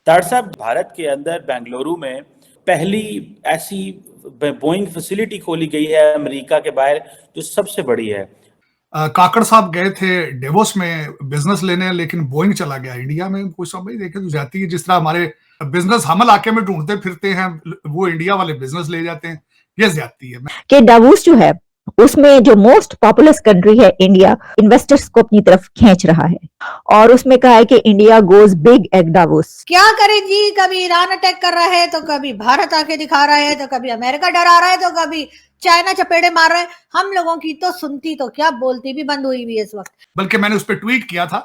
तार साहब, भारत के अंदर बेंगलुरु में पहली ऐसी बोइंग फैसिलिटी खोली गई है अमेरिका के बाहर, जो सबसे बड़ी है। काकड़ साहब गए थे डेवोस में बिजनेस लेने, लेकिन बोइंग चला गया इंडिया में। कोई समझ देखे तो जाती है, जिस तरह हमारे बिजनेस हम इलाके में ढूंढते फिरते हैं, वो इंडिया वाले बिजनेस ले जाते हैं। ये ज्यादती है कि डावोस जो है उसमें जो मोस्ट पॉपुलस कंट्री है इंडिया, इन्वेस्टर्स को अपनी तरफ खींच रहा है और उसमें कहा है कि India goes big at Davos. क्या करें जी, कभी ईरान अटैक कर रहा है तो कभी भारत आके दिखा रहा है, तो कभी अमेरिका डरा रहा है, तो कभी चाइना चपेड़े मार रहा है। हम लोगों की तो सुनती तो क्या, बोलती भी बंद हुई भी इस वक्त। बल्कि मैंने उस पर ट्वीट किया था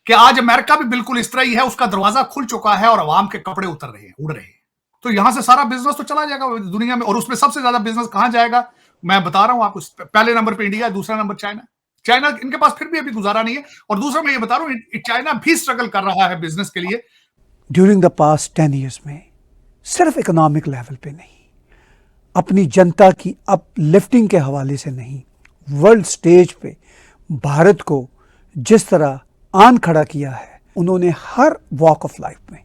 कि आज अमेरिका भी बिल्कुल इस तरह ही है, उसका दरवाजा खुल चुका है और अवाम के कपड़े उतर रहे हैं, उड़ रहे हैं। तो यहां से सारा बिजनेस तो चला जाएगा दुनिया में। और उसमें सबसे ज्यादा बिजनेस कहां जाएगा, मैं बता रहा हूं आपको। पहले नंबर पे इंडिया, दूसरा नंबर चाइना। चाइना इनके पास फिर भी अभी गुजारा नहीं है। और दूसरा मैं ये बता रहा हूं, चाइना भी स्ट्रगल कर रहा है बिजनेस के लिए। ड्यूरिंग द पास्ट 10 ईयर्स में सिर्फ इकोनॉमिक लेवल पे नहीं, अपनी जनता की अपलिफ्टिंग के हवाले से नहीं, वर्ल्ड स्टेज पे भारत को जिस तरह आन खड़ा किया है, उन्होंने हर वॉक ऑफ लाइफ में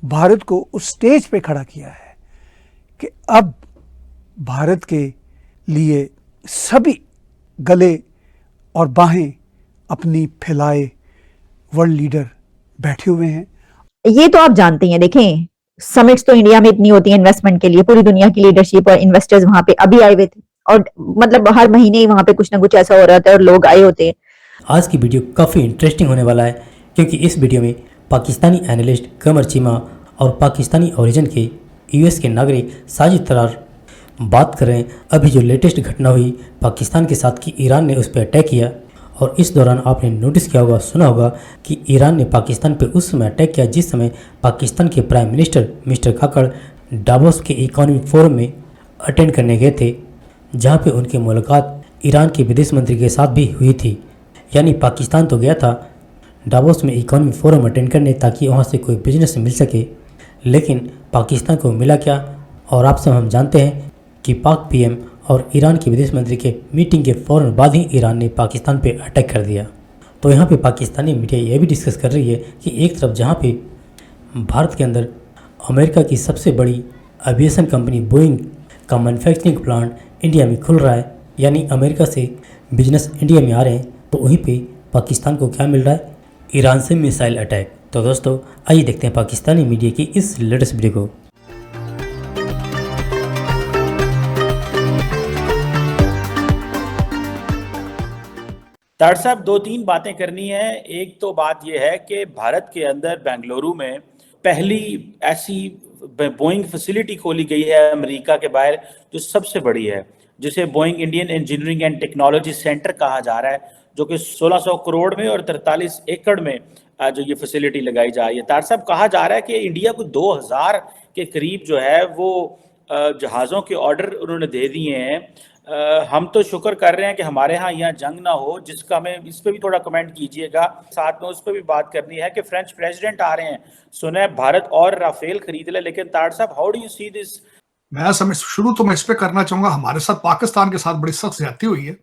भारत को उस स्टेज पे खड़ा किया है कि अब भारत के लिए सभी गले और बाहें अपनी फैलाए वर्ल्ड लीडर बैठे हुए हैं। ये तो आप जानते हैं, देखें समिट्स तो इंडिया में इतनी होती है इन्वेस्टमेंट के लिए, पूरी दुनिया की लीडरशिप और इन्वेस्टर्स वहां पे अभी आए हुए थे और मतलब हर महीने ही वहां पे कुछ ना कुछ ऐसा हो रहा था और लोग आए होते हैं। आज की वीडियो काफ़ी इंटरेस्टिंग होने वाला है, क्योंकि इस वीडियो में पाकिस्तानी एनालिस्ट कमर चीमा और पाकिस्तानी ओरिजिन के यूएस के नागरिक साजिद तरार बात कर रहे हैं अभी जो लेटेस्ट घटना हुई पाकिस्तान के साथ कि ईरान ने उस पर अटैक किया। और इस दौरान आपने नोटिस किया होगा, सुना होगा कि ईरान ने पाकिस्तान पर उस समय अटैक किया जिस समय पाकिस्तान के प्राइम मिनिस्टर मिस्टर काकड़ डावोस के इकोनॉमिक फोरम में अटेंड करने गए थे, जहाँ पे उनकी मुलाकात ईरान के विदेश मंत्री के साथ भी हुई थी। यानी पाकिस्तान तो गया था डावोस में इकोनॉमिक फोरम अटेंड करने ताकि वहाँ से कोई बिजनेस मिल सके, लेकिन पाकिस्तान को मिला क्या? और आप सब हम जानते हैं कि पाक पीएम और ईरान के विदेश मंत्री के मीटिंग के फ़ौरन बाद ही ईरान ने पाकिस्तान पे अटैक कर दिया। तो यहाँ पे पाकिस्तानी मीडिया ये भी डिस्कस कर रही है कि एक तरफ जहाँ पे भारत के अंदर अमेरिका की सबसे बड़ी एविएशन कंपनी बोइंग का मैन्युफैक्चरिंग प्लांट इंडिया में खुल रहा है, यानी अमेरिका से बिजनेस इंडिया में आ रहे हैं, तो वहीं पर पाकिस्तान को क्या मिल रहा है? ईरान से मिसाइल अटैक। तो दोस्तों आइए देखते हैं पाकिस्तानी मीडिया की इस लेटेस्ट वीडियो को। तार साहब, दो तीन बातें करनी है। एक तो बात यह है कि भारत के अंदर बेंगलुरु में पहली ऐसी बोइंग फैसिलिटी खोली गई है अमेरिका के बाहर, जो सबसे बड़ी है, जिसे Boeing Indian engineering and technology centre कहा जा रहा है, जो कि 1600 करोड़ में और 43 एकड़ में जो ये फैसिलिटी लगाई जा रही है। तार साहब, कहा जा रहा है कि इंडिया को 2000 के करीब जो है वो जहाज़ों के ऑर्डर उन्होंने दे दिए हैं। हम तो शुक्र कर रहे हैं कि हमारे यहाँ जंग ना हो, जिसका हमें इस पर भी थोड़ा कमेंट कीजिएगा। साथ में उस पर भी बात करनी है कि फ्रेंच प्रेसिडेंट आ रहे हैं, सुना है भारत और राफेल खरीद ले। लेकिन तार साहब, how do you see this? मैं शुरू तो मैं इस पे करना चाहूंगा, हमारे साथ पाकिस्तान के साथ बड़ी सख्त ज्यादती हुई है।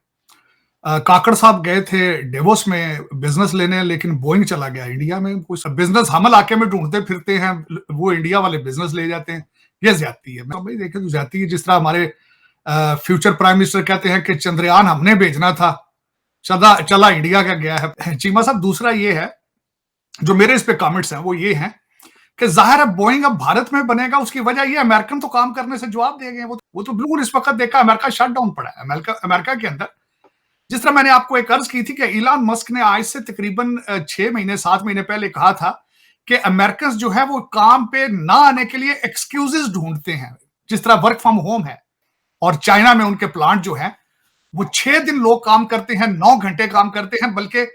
काकड़ साहब गए थे डेवोस में बिजनेस लेने, लेकिन बोइंग चला गया इंडिया में। कुछ बिजनेस हम इलाके में ढूंढते फिरते हैं, वो इंडिया वाले बिजनेस ले जाते हैं। ये ज्यादती है, मैं भाई देखे तो ज्यादती है। जिस तरह हमारे फ्यूचर प्राइम मिनिस्टर कहते हैं कि चंद्रयान हमने भेजना था, चला इंडिया का गया है। चीमा साहब, दूसरा ये है, जो मेरे इस पे कमेंट्स हैं वो ये हैं कि जाहिर है बोइंग अब भारत में बनेगा, उसकी वजह ये अमेरिकन तो काम करने से जवाब दे गए। वो तो बिल्कुल इस वक्त देखा अमेरिका शट डाउन पड़ा है। अमेरिका के अंदर जिस तरह मैंने आपको एक अर्ज की थी कि इलॉन मस्क ने आज से तकरीबन 6 महीने 7 महीने पहले कहा था कि अमेरिकन जो है वो काम पे ना आने के लिए एक्सक्यूजेस ढूंढते हैं, जिस तरह वर्क फ्रॉम होम है। और चाइना में उनके प्लांट जो है वो 6 दिन लोग काम करते हैं, 9 घंटे काम करते हैं। बल्कि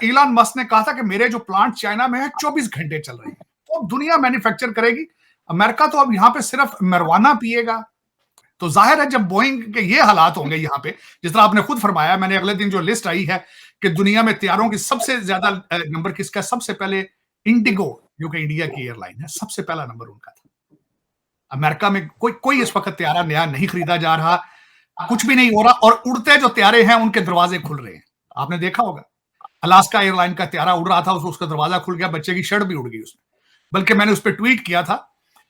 इलॉन मस्क ने कहा था कि मेरे जो प्लांट चाइना में है 24 घंटे चल रहे हैं। तो दुनिया मैन्युफैक्चर करेगी, अमेरिका तो अब यहाँ पे सिर्फ मरवाना पिएगा। तो जाहिर है जब बोइंग के ये हालात होंगे यहाँ पे, जिस तरह आपने खुद फरमाया, मैंने अगले दिन जो लिस्ट आई है कि दुनिया में तैयारों की सबसे ज्यादा नंबर किसका, सबसे पहले इंडिगो, जो कि इंडिया की एयरलाइन है, सबसे पहला नंबर उनका था। अमेरिका में कोई इस वक्त तैयारा नया नहीं खरीदा जा रहा, कुछ भी नहीं हो रहा। और उड़ते जो तैयारे हैं उनके दरवाजे खुल रहे हैं। आपने देखा होगा अलास्का एयरलाइन का तैयारा उड़ रहा था, उसका दरवाजा खुल गया, बच्चे की शर्ट भी उड़ गई उसमें। बल्कि मैंने उस पर ट्वीट किया था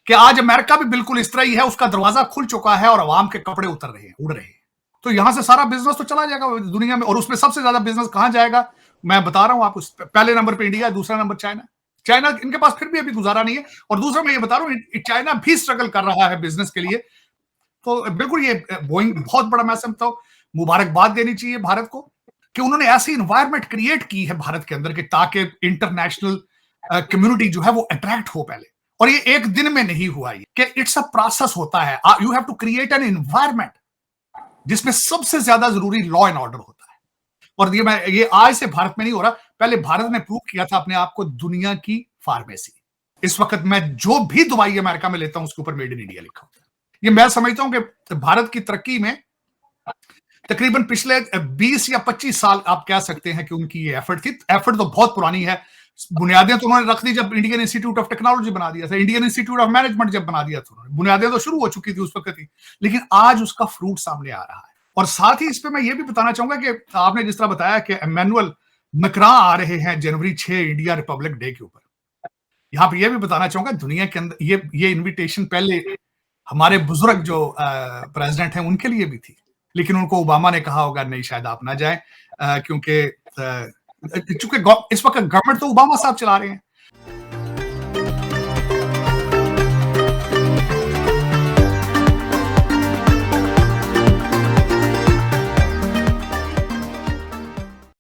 कि आज अमेरिका भी बिल्कुल इस तरह ही है, उसका दरवाजा खुल चुका है और अवाम के कपड़े उतर रहे हैं, उड़ रहे हैं। तो यहां से सारा बिजनेस तो चला जाएगा दुनिया में, और उसमें सबसे ज्यादा बिजनेस कहां जाएगा मैं बता रहा हूं आपको। पहले नंबर पे इंडिया, दूसरा नंबर चाइना। चाइना इनके पास फिर भी अभी गुजारा नहीं है, और दूसरा मैं ये बता रहा हूं चाइना भी स्ट्रगल कर रहा है बिजनेस के लिए। तो बिल्कुल ये बोइंग बहुत बड़ा, मैं समझता हूं मुबारकबाद देनी चाहिए भारत को कि उन्होंने ऐसी इन्वायरमेंट क्रिएट की है भारत के अंदर कि ताकि इंटरनेशनल कम्युनिटी जो है वो अट्रैक्ट हो पहले। और ये एक दिन में नहीं हुआ, ये कि इट्स अ प्रोसेस होता है। You have to create an environment जिसमें सबसे ज्यादा जरूरी लॉ एंड ऑर्डर होता है। और ये आज से भारत में नहीं हो रहा, पहले भारत ने प्रूव किया था अपने आप को दुनिया की फार्मेसी। इस वक्त मैं जो भी दवाई अमेरिका में लेता हूं उसके ऊपर मेड इन इंडिया लिखा होता है। ये मैं समझता हूं कि भारत की तरक्की में तकरीबन पिछले 20 या 25 साल आप कह सकते हैं कि उनकी ये एफर्ट थी। एफर्ट तो बहुत पुरानी है, बुनियादें तो उन्होंने रख दी जब इंडियन इंस्टीट्यूट ऑफ टेक्नोलॉजी बना दिया था, इंडियन इंस्टीट्यूट ऑफ मैनेजमेंट जब बना दिया था उन्होंने, बुनियादें तो शुरू हो चुकी थी उस वक्त ही, लेकिन आज उसका फ्रूट सामने आ रहा है। और साथ ही इस पे मैं ये भी बताना चाहूंगा कि आपने जिस तरह बताया कि इमैनुअल मैक्रों आ रहे हैं जनवरी 6 इंडिया रिपब्लिक डे के ऊपर, यहाँ पे ये भी बताना चाहूंगा दुनिया के अंदर ये इन्विटेशन पहले हमारे बुजुर्ग जो प्रेसिडेंट हैं उनके लिए भी थी, लेकिन उनको ओबामा ने कहा होगा नहीं शायद आप ना जाएं, क्योंकि इस वक्त गवर्नमेंट तो ओबामा साहब चला रहे हैं,